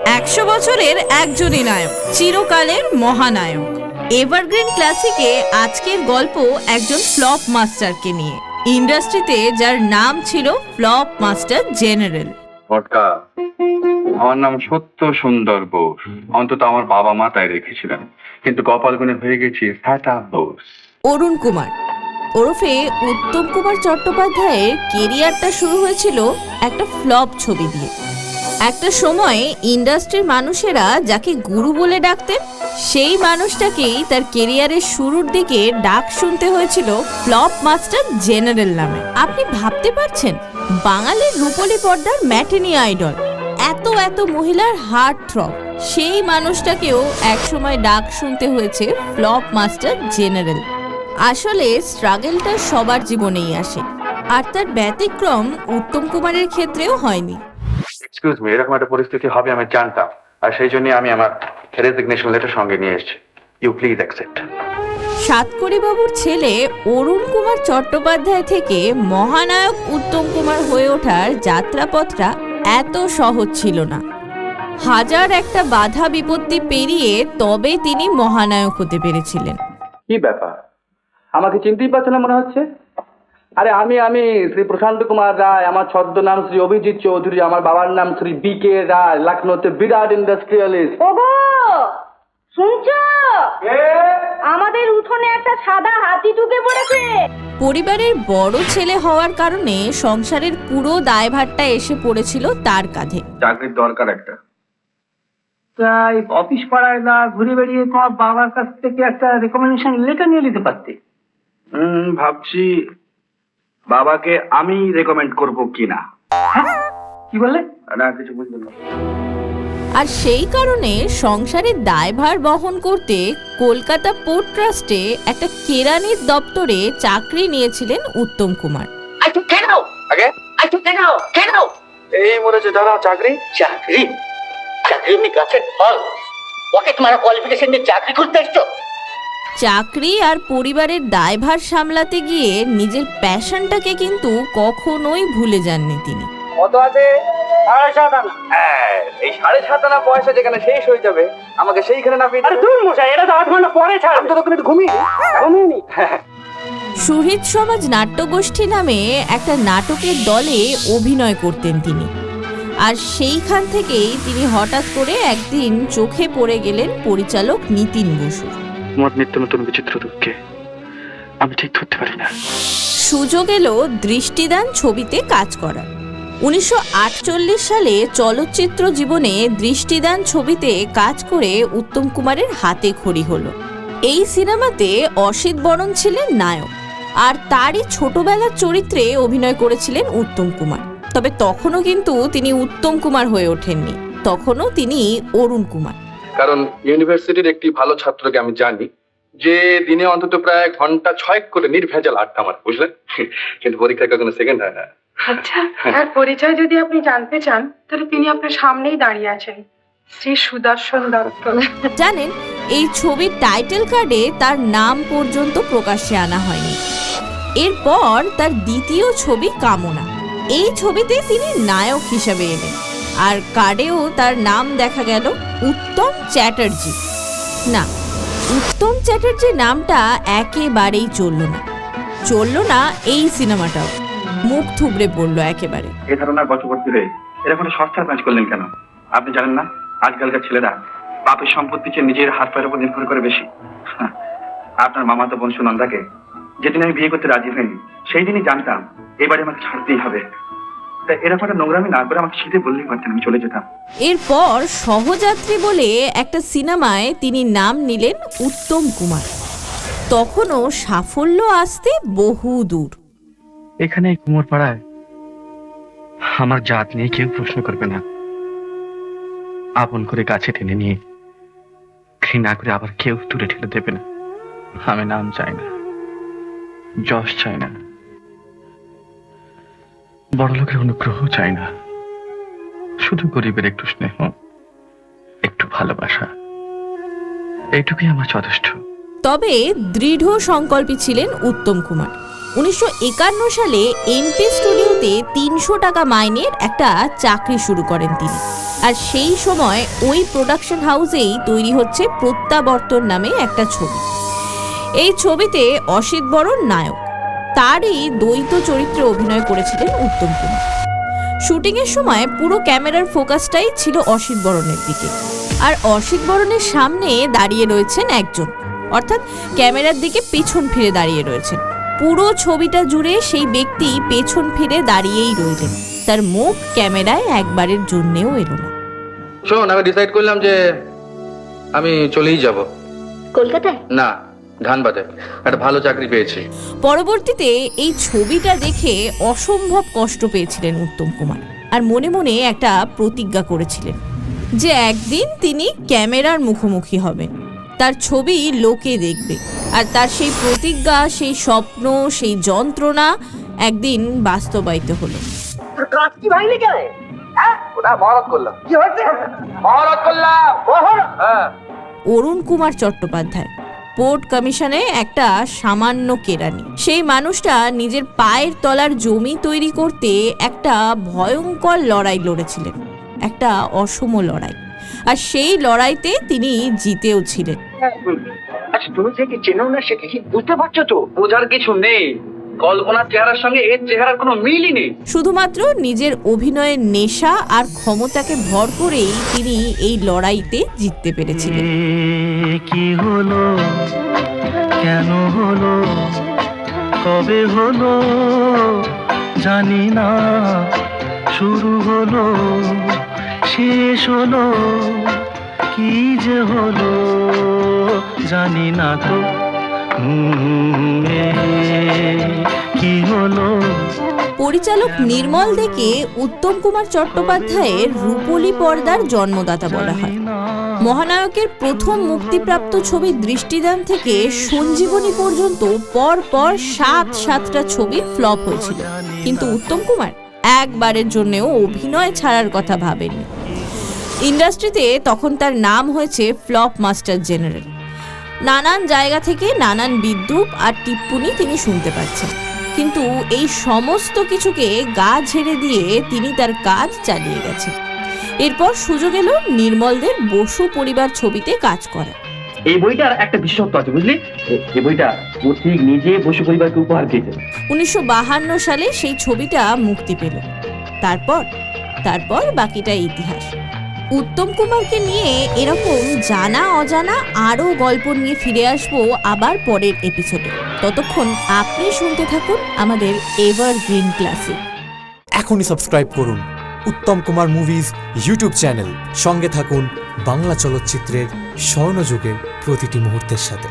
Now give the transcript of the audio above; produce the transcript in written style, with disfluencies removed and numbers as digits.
100 বছরের একজনই নায়ক, চিরকালের মহানায়ক। এভারগ্রিন ক্লাসিকে আজকের গল্প একজন ফ্লপ মাস্টারকে নিয়ে, ইন্ডাস্ট্রিতে যার নাম ছিল ফ্লপ মাস্টার জেনারেল। আমার নাম সত্য সুন্দর বোস, অন্তত আমার বাবা মা তাই রেখেছিলেন, কিন্তু কপাল গুণে হয়ে গেছি ফ্যাটা বোস। অরুণ কুমার ওরফে উত্তম কুমার চট্টোপাধ্যায়ের কেরিয়ারটা শুরু হয়েছিল একটা ফ্লপ ছবি দিয়ে। একটা সময়ে ইন্ডাস্ট্রির মানুষেরা যাকে গুরু বলে ডাকতেন, সেই মানুষটাকেই তার কেরিয়ারের শুরুর দিকে ডাক শুনতে হয়েছিল ফ্লপ মাস্টার জেনারেল নামে। আপনি ভাবতে পারছেন, বাঙালির রূপলী পর্দার ম্যাটিনি আইডল, এত এত মহিলার হার্ট থ্রব, সেই মানুষটাকেও একসময় ডাক শুনতে হয়েছে ফ্লপ মাস্টার জেনারেল। আসলে স্ট্রাগলটা সবার জীবনেই আসে, আর তার ব্যতিক্রম উত্তম কুমারের ক্ষেত্রেও হয়নি। এক্সকিউজ মি, এরকম একটা পরিস্থিতি হবে আমি জানতাম, আর সেই জন্য আমি আমার রেজিগনেশন লেটার সঙ্গে নিয়ে এসেছি। You please accept. সাতকড়ি বাবুর ছেলে অরুণ কুমার চট্টোপাধ্যায় থেকে মহানায়ক উত্তম কুমার হয়ে ওঠার যাত্রাপথটা এত সহজ ছিল না। হাজার একটা বাধা বিপত্তি পেরিয়ে তবে তিনি মহানায়ক হতে পেরেছিলেন। কি ব্যাপার, আমাকে চিনতেই পারছে না মনে হচ্ছে? আরে আমি শ্রী প্রশান্ত কুমার রায়, আমার ছদ্মনাম শ্রী অভিজিৎ চৌধুরী, আমার বাবার নাম শ্রী বি.কে. রায়, লখনৌতে বিরাট ইন্ডাস্ট্রিয়ালিস্ট। ওগো শুনছো? আমাদের উঠোনে একটা সাদা হাতি ঢুকে পড়েছে। পরিবারের বড় ছেলে হওয়ার কারণে সংসারের পুরো দায়ভারটা এসে পড়েছিল তার কাঁধে। চাকরির দরকার একটা। তাই অফিস পাড়ায় না ঘুরে বেড়িয়ে তোমার বাবার কাছ থেকে একটা রেকমেন্ডেশন লেটার নিয়ে নিতে পারতে। ভাবছি বাবাকে আমি রেকমেন্ড করব কিনা। কি বললে? না কিছু বুঝলাম না। আর সেই কারণে সংসারের দায়ভার বহন করতে কলকাতা পোর্ট ট্রাস্টে একটা কেরানির দপ্তরে চাকরি নিয়েছিলেন উত্তম কুমার। এই মরেছে, দাঁড়াও, চাকরি চাকরি এমনি গাছের ফল, পকেট মারা কোয়ালিফিকেশন নিয়ে চাকরি করতে এসছো? চাকরি আর পরিবারের দায়ভার সামলাতে গিয়ে নিজের প্যাশনটাকে কিন্তু কখনোই ভুলে যাননি তিনি। কত আছে? 7.5 আনা। হ্যাঁ, এই 7.5 আনা পয়সা যেখানে শেষ হয়ে যাবে, আমাকে সেইখানে না পেয়ে। আরে দূর মশাই, এটা তো 8 ঘন্টা পরে ছাড়। আমি তো তখন একটু ঘুমিয়ে নি। সুহৃদ সমাজ নাট্যগোষ্ঠী নামে একটা নাটকের দলে অভিনয় করতেন তিনি, আর সেইখান থেকেই তিনি হঠাৎ করে একদিন চোখে পড়ে গেলেন পরিচালক নিতিন বসু। তোমার নিত্য নতুন বিচিত্র দুঃখে আমি ঠিক ধরতে পারি না। সুযোগ এলো দৃষ্টিদান ছবিতে কাজ করার। 1948 সালে চলচ্চিত্র জীবনে দৃষ্টিদান ছবিতে কাজ করে উত্তম কুমারের হাতে খড়ি হলো। এই সিনেমাতে অসিত বরণ ছিলেন নায়ক, আর তারই ছোটবেলার চরিত্রে অভিনয় করেছিলেন উত্তম কুমার। তবে তখনও কিন্তু তিনি উত্তম কুমার হয়ে ওঠেননি, তখনও তিনি অরুণ কুমার। কারণ ইউনিভার্সিটির একটি ভালো ছাত্রকে আমি জানি, যে দিনে অন্তত প্রায় ঘন্টা 6 করে নির্ভেজাল আড্ডা মারে, বুঝলেন? কিন্তু পরীক্ষায় কখনো সেকেন্ড হয় না। আচ্ছা, তার পরিচয় যদি আপনি জানতে চান, তাহলে তিনি আপনার সামনেই দাঁড়িয়ে আছেন, শ্রী সুদর্শন দত্ত। জানেন, এই ছবির টাইটেল কার্ডে তার নাম পর্যন্ত প্রকাশ্যে আনা হয়নি। এরপর তার দ্বিতীয় ছবি কামনা, এই ছবিতে তিনি নায়ক হিসাবে এলেন, আর কার্ডেও তার নাম দেখা গেল উত্তম চ্যাটার্জি। না, উত্তম চ্যাটার্জি নামটা একেবারেই চলল না এই সিনেমাটাও, মুখ থুবড়ে পড়লো একেবারে। এই ধারণার বশবর্তী হয়ে এরকম সস্তার কাজ করলেন কেন? আপনি জানেন না আজকালকার ছেলেরা বাপের সম্পত্তি চেয়ে নিজের হাত পায়ের উপর নির্ভর করে বেশি। আপনার মামাতো বোন সুনন্দাকে যেদিন আমি বিয়ে করতে রাজি হইনি, সেই দিনই জানতাম এবারে আমাকে ছাড়তেই হবে। তাই এরকম একটা নোংরামি না করে আমাকে সিধে বললেই পারতেন, আমি চলে যেতাম। এরপর সহযাত্রী বলে একটা সিনেমায় তিনি নাম নিলেন উত্তম কুমার। তখনও সাফল্য আসতে বহু দূর। এখানে কুমোর পাড়ায় আমার জাত নিয়ে কেউ প্রশ্ন করবে না। আপন করে কাছে টেনে নিয়ে ঘৃণা করে আবার কেউ দূরে ঠেলে দেবে না। আমি নাম চাই না, যশ চাই না, বড় লোকের অনুগ্রহ চাই না, শুধু গরিবের একটু স্নেহ, একটু ভালোবাসা, এইটুকুই আমার যথেষ্ট। তবে দৃঢ় সংকল্পী ছিলেন উত্তম কুমার। 1951 সালে এমপি স্টুডিওতে 300 টাকা মাইনের একটা চাকরি শুরু করেন তিনি। আর সেই সময় ওই প্রোডাকশন হাউসেই তৈরি হচ্ছে প্রত্যাবর্তন নামে একটা ছবি। এই ছবিতে অসিত বরণ নায়ক, তারই দ্বৈত চরিত্রে অভিনয় করেছিলেন উত্তম কুমার। শুটিংয়ের সময় পুরো ক্যামেরার ফোকাসটাই ছিল অসিত বরণের দিকে, আর অসিত বরণের সামনে দাঁড়িয়ে রয়েছেন একজন, অর্থাৎ ক্যামেরার দিকে পেছন ফিরে দাঁড়িয়ে রয়েছেন। পুরো ছবিটা জুড়ে সেই ব্যক্তি পেছন ফিরে দাঁড়িয়েই রইলেন, তার মুখ ক্যামেরায় একবারের জন্যেও এলো না। শোন, আমি ডিসাইড করলাম যে আমি চলেই যাব কলকাতায়। না, ধানবাদে একটা ভালো চাকরি পেয়েছি। পরবর্তীতে এই ছবিটা দেখে অসম্ভব কষ্ট পেয়েছিলেন উত্তম কুমার, আর মনে মনে একটা প্রতিজ্ঞা করেছিলেন যে একদিন তিনি ক্যামেরার মুখোমুখি হবেন, তার ছবি লোকে দেখবে। আর তার সেই প্রতিজ্ঞা, সেই স্বপ্ন, সেই যন্ত্রণা একদিন বাস্তবায়িত হলো। অরুণ কুমার চট্টোপাধ্যায়, পোর্ট কমিশনে একটা সামান্য কেরানি। সেই মানুষটা নিজের পায়ের তলার জমি তৈরি করতে একটা ভয়ঙ্কর লড়াই লড়েছিলেন, একটা অসম লড়াই, আর সেই লড়াইতে তিনি জিতেও ছিলেন। আচ্ছা, তুমি যে কি চেনো না সে কি বুঝতে পারছো তো? বোঝার কিছু নেই, কল্পনার চেহারার সঙ্গে এর চেহারার কোনো মিলই নেই। শুধুমাত্র নিজের অভিনয়ের নেশা আর ক্ষমতাকে ভর করেই তিনি এই লড়াইতে জিততে পেরেছিলেন। কি হলো, কেন হলো, কবে হলো জানি না, শুরু হলো শেষ হলো, কি যে হলো জানি না তো, কি হলো। পরিচালক নির্মল দেকে উত্তম কুমার চট্টোপাধ্যায়ের রূপলী পর্দার জন্মদাতা বলা হয়। মহানায়কের প্রথম মুক্তিপ্রাপ্ত ছবি দৃষ্টিদান থেকে সঞ্জীবনী পর্যন্ত পর 7টা ছবি ফ্লপ হয়েছিল, কিন্তু উত্তম কুমার একবারের জন্যও অভিনয় ছাড়ার কথা ভাবেননি। ইন্ডাস্ট্রিতে তখন তার নাম হয়েছে ফ্লপ মাস্টার জেনারেল। নানান জায়গা থেকে নানান বিদ্রূপ আর টিপ্পনি তিনি শুনতে পাচ্ছেন, কিন্তু এই সমস্ত কিছুকে গা ঝেড়ে দিয়ে তিনি তার কাজ চালিয়ে গেছেন। এরপর সুযোগ এলো নির্মলদের বসু পরিবার ছবিতে কাজ করা। এই বইটার একটা বিশেষত্ব আছে, বুঝলি? এই বইটা ও ঠিক নিজে বসু পরিবারকে উপহার দিয়েছে। 1952 সালে সেই ছবিটা মুক্তি পেল। তারপর বাকিটা ইতিহাস। উত্তম কুমারকে নিয়ে এরকম জানা অজানা আরও গল্প নিয়ে ফিরে আসবো আবার পরের এপিসোডে। ততক্ষণ আপনি শুনতে থাকুন আমাদের এভারগ্রিন ক্লাসিক। এখনই সাবস্ক্রাইব করুন Uttam Kumar movies YouTube channel. সঙ্গে থাকুন বাংলা চলচ্চিত্রের স্বর্ণযুগের প্রতিটি মুহূর্তের সাথে।